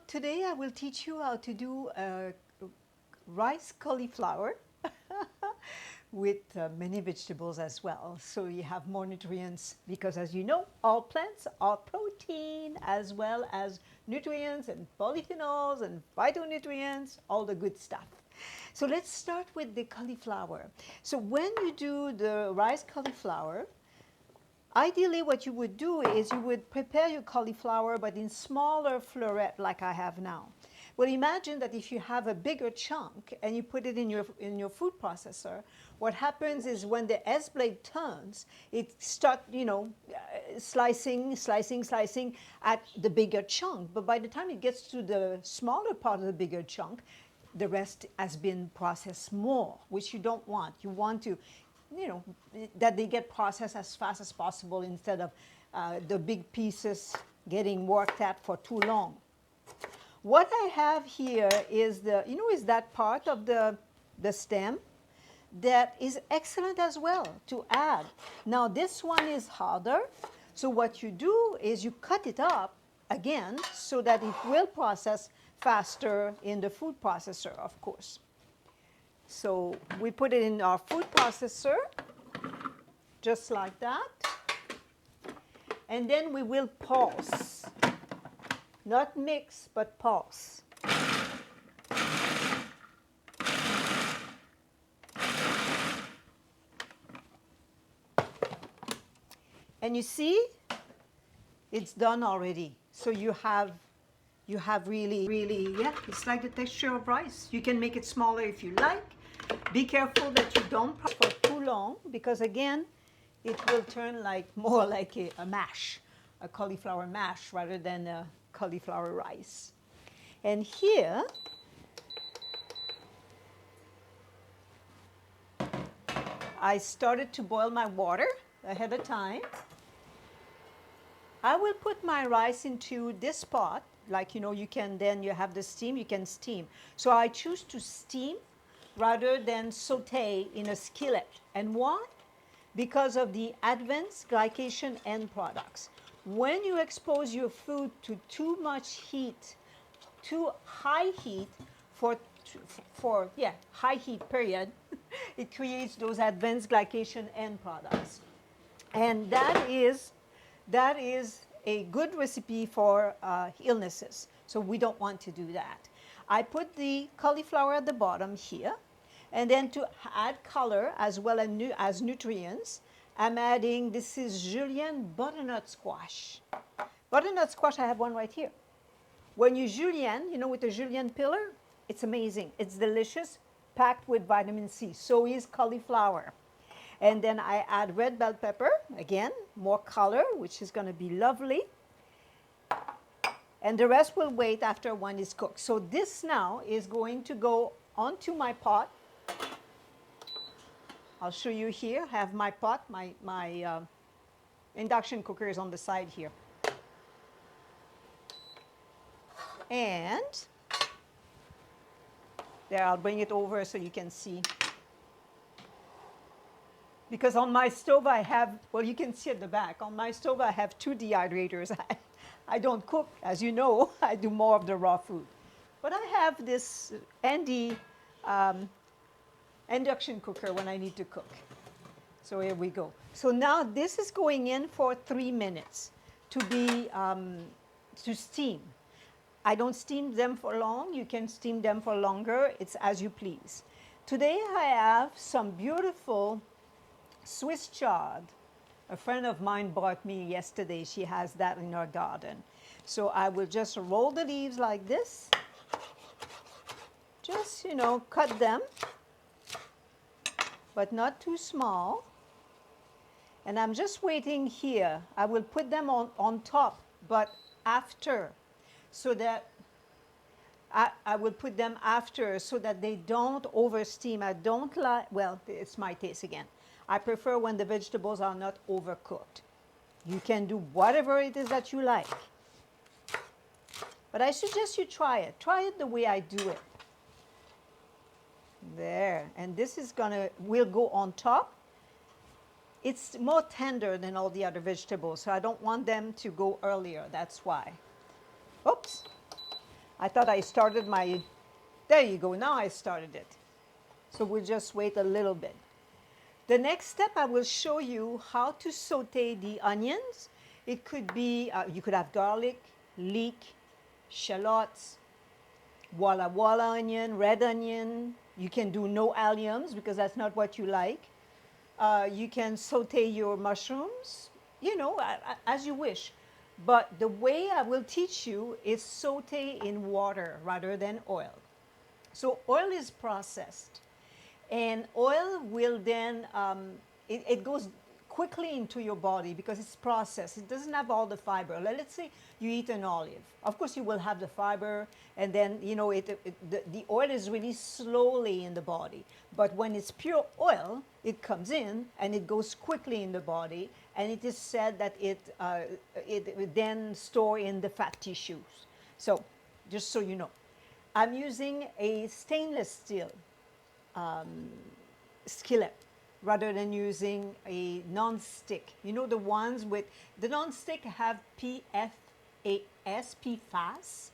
Today I will teach you how to do rice cauliflower with many vegetables as well. So you have more nutrients because, as you know, all plants are protein as well as nutrients and polyphenols and phytonutrients, all the good stuff. So let's start with the cauliflower. So when you do the rice cauliflower, ideally what you would do is you would prepare your cauliflower but in smaller florets like I have now. Well, imagine that if you have a bigger chunk and you put it in your food processor, what happens is when the S blade turns, it starts, slicing at the bigger chunk. But by the time it gets to the smaller part of the bigger chunk, the rest has been processed more, which you don't want. You want to, that they get processed as fast as possible instead of the big pieces getting worked at for too long. What I have here is is that part of the stem that is excellent as well to add. Now this one is harder, so what you do is you cut it up again so that it will process faster in the food processor, of course. So we put it in our food processor, just like that, and then we will pulse. Not mix, but pulse. And you see, it's done already. So you have really, yeah, it's like the texture of rice. You can make it smaller if you like. Be careful that you don't process for too long because again, it will turn more like a mash, a cauliflower mash rather than a cauliflower rice. And here, I started to boil my water ahead of time. I will put my rice into this pot, you can then, you have the steam, you can steam. So I choose to steam rather than saute in a skillet. And why? Because of the advanced glycation end products. When you expose your food to too much heat, too high heat for high heat period, it creates those advanced glycation end products. And that is a good recipe for illnesses. So we don't want to do that. I put the cauliflower at the bottom here. And then to add color as well as nutrients, I'm adding, this is julienne butternut squash. Butternut squash, I have one right here. When you julienne, with the julienne pillar, it's amazing. It's delicious, packed with vitamin C. So is cauliflower. And then I add red bell pepper, again, more color, which is going to be lovely. And the rest will wait after one is cooked. So this now is going to go onto my pot. I'll show you here. I have my pot, my induction cooker is on the side here. And there, I'll bring it over so you can see. Because on my stove I have, well, you can see at the back, on my stove I have 2 dehydrators. I don't cook, as you know, I do more of the raw food. But I have this handy induction cooker when I need to cook. So here we go. So now this is going in for 3 minutes to steam. I don't steam them for long. You can steam them for longer. It's as you please. Today I have some beautiful Swiss chard. A friend of mine bought me yesterday. She has that in her garden. So I will just roll the leaves like this. Just, cut them, but not too small. And I'm just waiting here. I will put them on top, but after, so that I will put them after so that they don't over steam. I don't like, well, it's my taste again. I prefer when the vegetables are not overcooked. You can do whatever it is that you like. But I suggest you try it. Try it the way I do it. There, and this is will go on top. It's more tender than all the other vegetables, so I don't want them to go earlier, that's why. Oops. I thought I started my, there you go, now I started it. So we'll just wait a little bit. The next step, I will show you how to saute the onions. It could be, you could have garlic, leek, shallots, walla walla onion, red onion. You can do no alliums because that's not what you like. You can saute your mushrooms, you know, as you wish. But the way I will teach you is saute in water rather than oil. So oil is processed. And oil will then, it goes quickly into your body because it's processed. It doesn't have all the fiber. Let's say you eat an olive. Of course, you will have the fiber, and then, you know, the oil is really slowly in the body. But when it's pure oil, it comes in and it goes quickly in the body, and it is said that it then store in the fat tissues. So, just so you know, I'm using a stainless steel skillet rather than using a non-stick. You know, the ones with, the non-stick have PFAS, PFAS.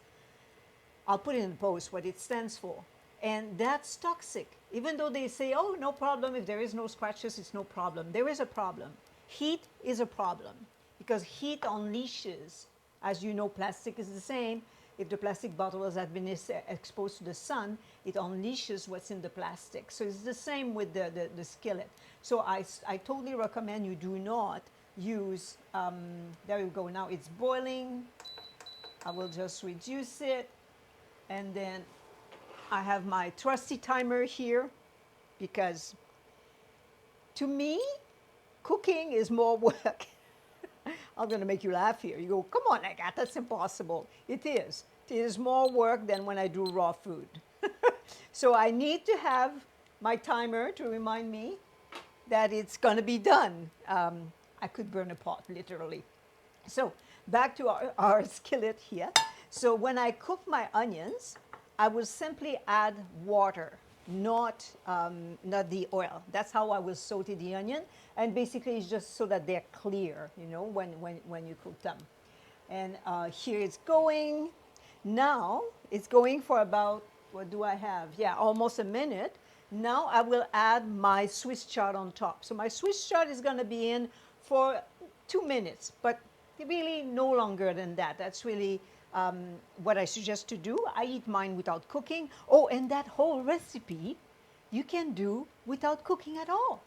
I'll put it in the post what it stands for. And that's toxic. Even though they say, oh, no problem, if there is no scratches, it's no problem. There is a problem. Heat is a problem because heat unleashes, as you know, plastic is the same. If the plastic bottles have been exposed to the sun, it unleashes what's in the plastic. So it's the same with the skillet. So I totally recommend you do not use, there you go, now it's boiling. I will just reduce it. And then I have my trusty timer here because to me, cooking is more work. I'm going to make you laugh here. You go, come on, Agatha, that's impossible. It is. It is more work than when I do raw food. So I need to have my timer to remind me that it's going to be done. I could burn a pot, literally. So back to our skillet here. So when I cook my onions, I will simply add water, not the oil. That's how I will saute the onion. And basically, it's just so that they're clear, you know, when you cook them. And here it's going. Now, it's going for about, what do I have? Yeah, almost a minute. Now, I will add my Swiss chard on top. So my Swiss chard is going to be in for 2 minutes, but really no longer than that. That's really what I suggest to do. I eat mine without cooking. Oh, and that whole recipe you can do without cooking at all.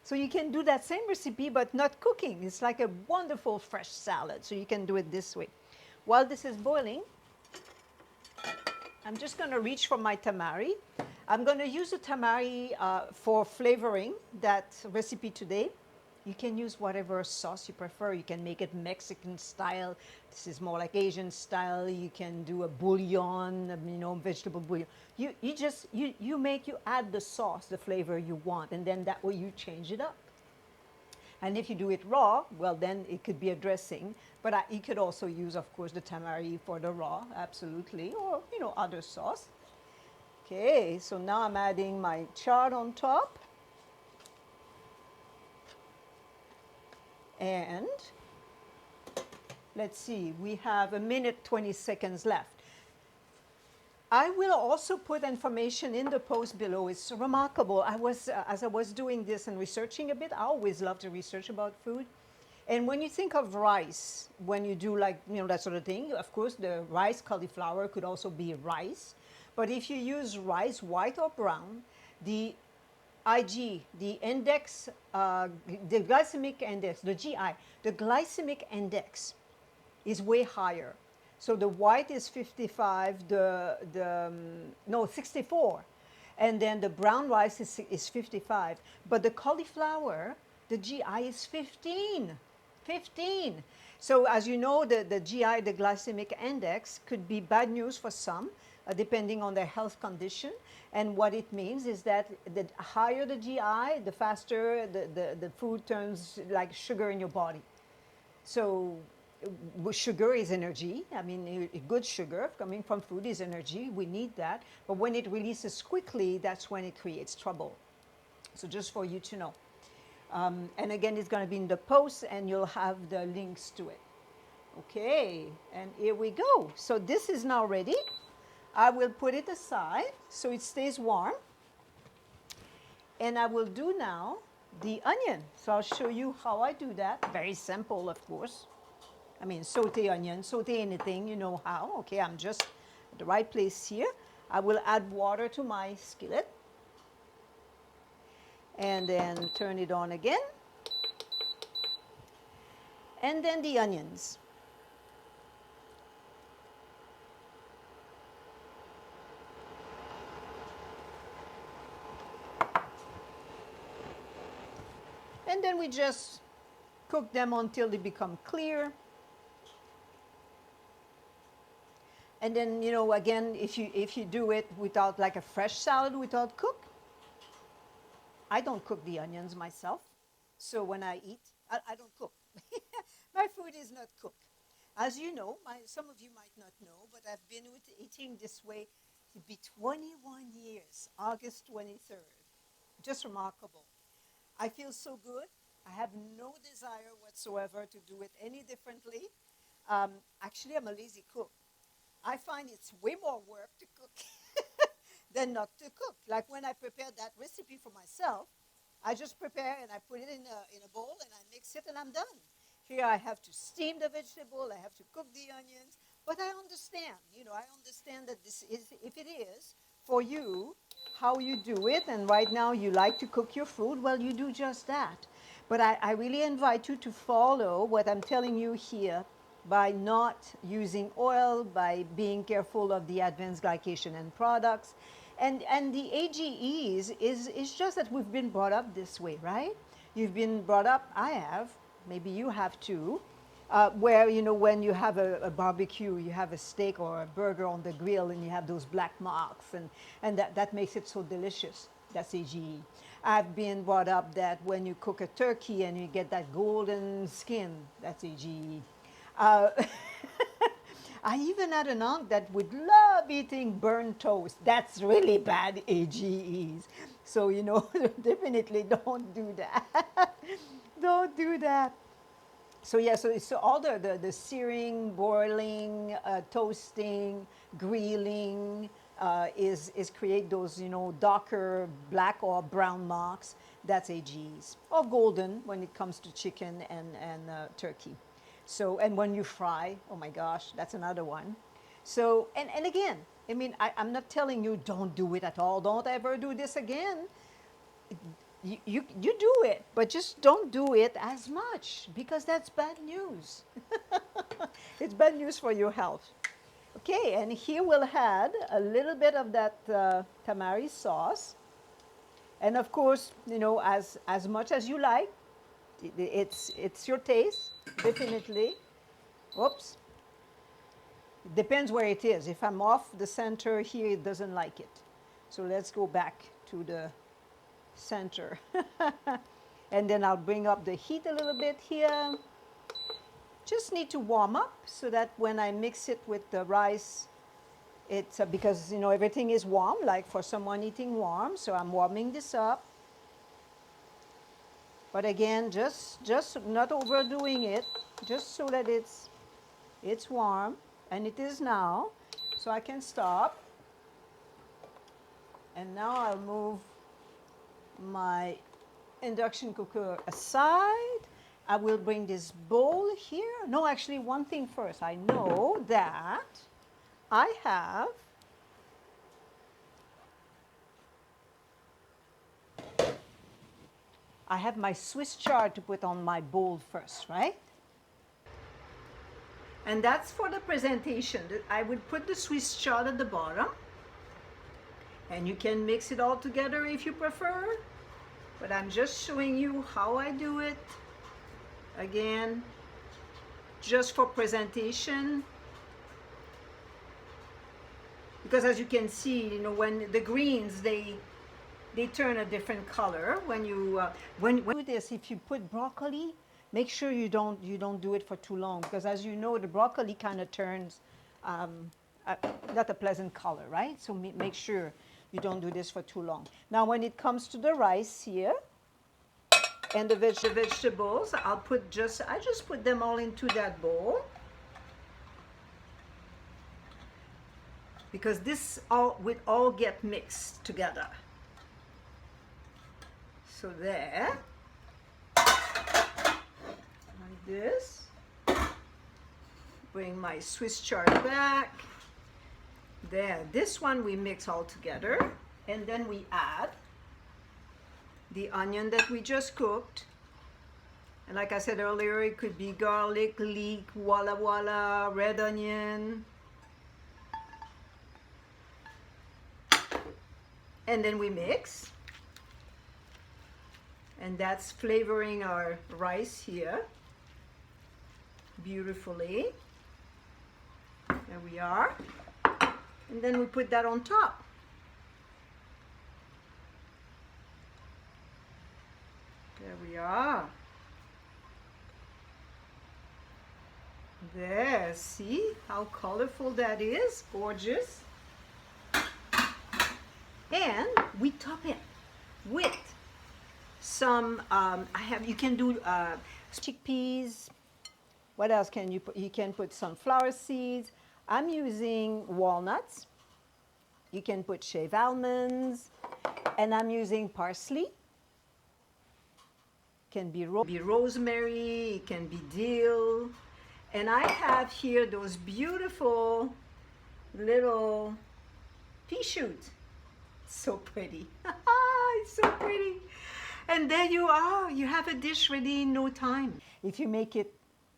So you can do that same recipe, but not cooking. It's like a wonderful fresh salad. So you can do it this way. While this is boiling, I'm just going to reach for my tamari. I'm going to use the tamari for flavoring that recipe today. You can use whatever sauce you prefer. You can make it Mexican style. This is more like Asian style. You can do a bouillon, you know, vegetable bouillon. You add the sauce, the flavor you want, and then that way you change it up. And if you do it raw, well, then it could be a dressing. But you could also use, of course, the tamari for the raw, absolutely, or, you know, other sauce. Okay, so now I'm adding my chard on top. And let's see, we have 1 minute, 20 seconds left. I will also put information in the post below. It's remarkable. As I was doing this and researching a bit, I always love to research about food. And when you think of rice, when you do like, you know, that sort of thing, of course, the rice cauliflower could also be rice. But if you use rice, white or brown, the IG, the index, the glycemic index, the GI, the glycemic index is way higher. So the white is 55, 64. And then the brown rice is 55. But the cauliflower, the GI is 15. 15. So as you know, the GI, the glycemic index, could be bad news for some, depending on their health condition. And what it means is that the higher the GI, the faster the food turns like sugar in your body. So sugar is energy. I mean, good sugar coming from food is energy. We need that. But when it releases quickly, that's when it creates trouble. So just for you to know. And again, it's going to be in the post, and you'll have the links to it. Okay, and here we go. So this is now ready. I will put it aside so it stays warm. And I will do now the onion. So I'll show you how I do that. Very simple, of course. I mean, saute onion, saute anything, you know how. Okay, I'm just at the right place here. I will add water to my skillet. And then turn it on again. And then the onions. And then we just cook them until they become clear. And then, you know, again, if you do it without, like a fresh salad without cook, I don't cook the onions myself. So when I eat, I don't cook. My food is not cooked. As you know, some of you might not know, but I've been eating this way to be 21 years, August 23rd. Just remarkable. I feel so good. I have no desire whatsoever to do it any differently. Actually, I'm a lazy cook. I find it's way more work to cook than not to cook. Like when I prepared that recipe for myself, I just prepare and I put it in a bowl and I mix it and I'm done. Here I have to steam the vegetable, I have to cook the onions, but I understand, you know, I understand that this is, if it is for you, how you do it, and right now you like to cook your food, well, you do just that. But I really invite you to follow what I'm telling you here by not using oil, by being careful of the advanced glycation end products. And the AGEs is just that we've been brought up this way, right? You've been brought up, I have, maybe you have too, where, you know, when you have a barbecue, you have a steak or a burger on the grill and you have those black marks, and that makes it so delicious. That's AGE. I've been brought up that when you cook a turkey and you get that golden skin, that's AGE. I even had an aunt that would love eating burnt toast. That's really bad AGEs. So, you know, definitely don't do that. Don't do that. So yeah, so all the searing, boiling, toasting, grilling is create those, you know, darker black or brown marks. That's AGEs. Or golden when it comes to chicken and turkey. So, and when you fry, oh my gosh, that's another one. So, and again, I mean, I'm not telling you don't do it at all. Don't ever do this again. You do it, but just don't do it as much because that's bad news. It's bad news for your health. Okay, and here we'll add a little bit of that tamari sauce. And of course, you know, as much as you like. It's your taste, definitely. Oops. It depends where it is. If I'm off the center here, it doesn't like it. So let's go back to the center. And then I'll bring up the heat a little bit here. Just need to warm up so that when I mix it with the rice, it's because, you know, everything is warm, like for someone eating warm. So I'm warming this up. But again, just not overdoing it, just so that it's warm, and it is now. So I can stop. And now I'll move my induction cooker aside. I will bring this bowl here. No, actually, one thing first. I know that I have my Swiss chard to put on my bowl first, right? And that's for the presentation. I would put the Swiss chard at the bottom. And you can mix it all together if you prefer. But I'm just showing you how I do it. Again, just for presentation. Because as you can see, you know, when the greens, they turn a different color when you when do this. If you put broccoli, make sure you don't do it for too long, because as you know, the broccoli kind of turns not a pleasant color, right? So make sure you don't do this for too long. Now when it comes to the rice here and the vegetables, I just put them all into that bowl. because this all would all get mixed together. So there, like this. Bring my Swiss chard back. There, this one we mix all together, and then we add the onion that we just cooked. And like I said earlier, it could be garlic, leek, walla walla, red onion. And then we mix. And that's flavoring our rice here beautifully. There we are. And then we put that on top. There we are. There, see how colorful that is? Gorgeous. And we top it with some, you can do chickpeas. What else can you put? You can put sunflower seeds. I'm using walnuts. You can put shaved almonds. And I'm using parsley. It can be rosemary, it can be dill. And I have here those beautiful little pea shoots. So pretty. It's so pretty. And there you are. You have a dish ready in no time. If you make it,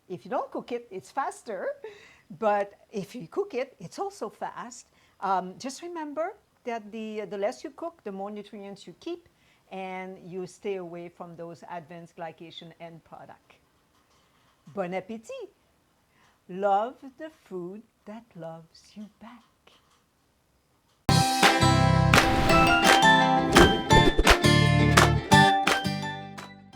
if you don't cook it, it's faster. But if you cook it, it's also fast. Just remember that the less you cook, the more nutrients you keep, and you stay away from those advanced glycation end product. Bon appétit. Love the food that loves you back.